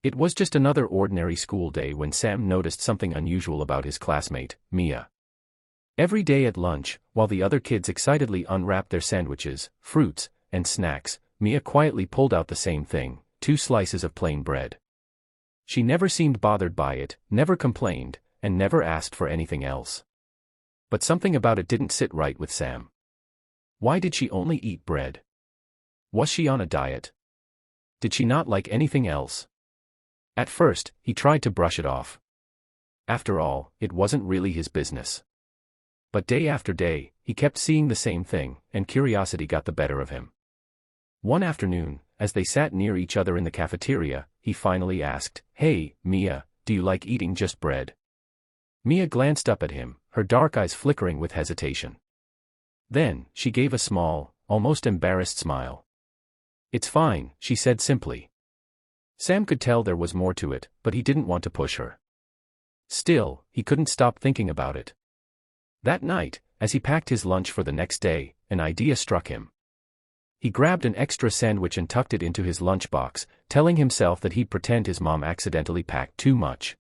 It was just another ordinary school day when Sam noticed something unusual about his classmate, Mia. Every day at lunch, while the other kids excitedly unwrapped their sandwiches, fruits, and snacks, Mia quietly pulled out the same thing, 2 slices of plain bread. She never seemed bothered by it, never complained, and never asked for anything else. But something about it didn't sit right with Sam. Why did she only eat bread? Was she on a diet? Did she not like anything else? At first, he tried to brush it off. After all, it wasn't really his business. But day after day, he kept seeing the same thing, and curiosity got the better of him. One afternoon, as they sat near each other in the cafeteria, he finally asked, "Hey, Mia, do you like eating just bread?" Mia glanced up at him, her dark eyes flickering with hesitation. Then, she gave a small, almost embarrassed smile. "It's fine," she said simply. Sam could tell there was more to it, but he didn't want to push her. Still, he couldn't stop thinking about it. That night, as he packed his lunch for the next day, an idea struck him. He grabbed an extra sandwich and tucked it into his lunchbox, telling himself that he'd pretend his mom accidentally packed too much.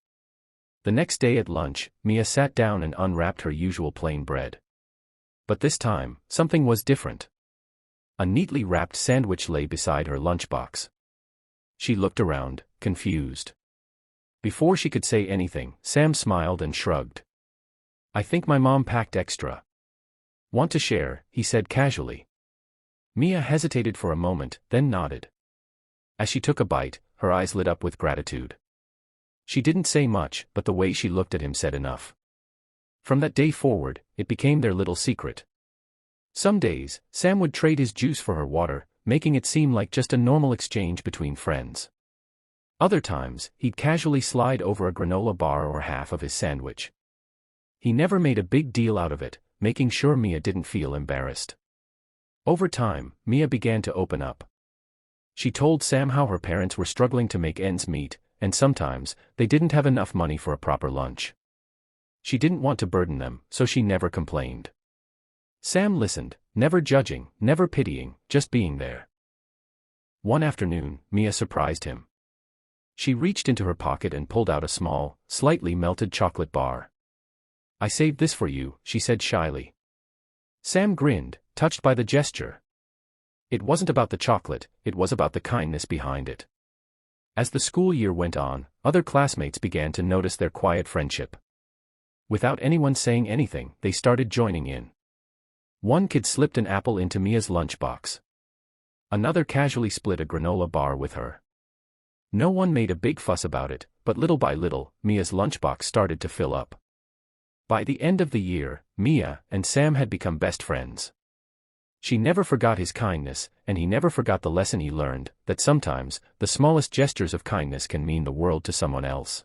The next day at lunch, Mia sat down and unwrapped her usual plain bread. But this time, something was different. A neatly wrapped sandwich lay beside her lunchbox. She looked around, confused. Before she could say anything, Sam smiled and shrugged. "I think my mom packed extra." "Want to share?" he said casually. Mia hesitated for a moment, then nodded. As she took a bite, her eyes lit up with gratitude. She didn't say much, but the way she looked at him said enough. From that day forward, it became their little secret. Some days, Sam would trade his juice for her water, making it seem like just a normal exchange between friends. Other times, he'd casually slide over a granola bar or half of his sandwich. He never made a big deal out of it, making sure Mia didn't feel embarrassed. Over time, Mia began to open up. She told Sam how her parents were struggling to make ends meet, and sometimes, they didn't have enough money for a proper lunch. She didn't want to burden them, so she never complained. Sam listened, never judging, never pitying, just being there. One afternoon, Mia surprised him. She reached into her pocket and pulled out a small, slightly melted chocolate bar. "I saved this for you," she said shyly. Sam grinned, touched by the gesture. It wasn't about the chocolate, it was about the kindness behind it. As the school year went on, other classmates began to notice their quiet friendship. Without anyone saying anything, they started joining in. One kid slipped an apple into Mia's lunchbox. Another casually split a granola bar with her. No one made a big fuss about it, but little by little, Mia's lunchbox started to fill up. By the end of the year, Mia and Sam had become best friends. She never forgot his kindness, and he never forgot the lesson he learned, that sometimes, the smallest gestures of kindness can mean the world to someone else.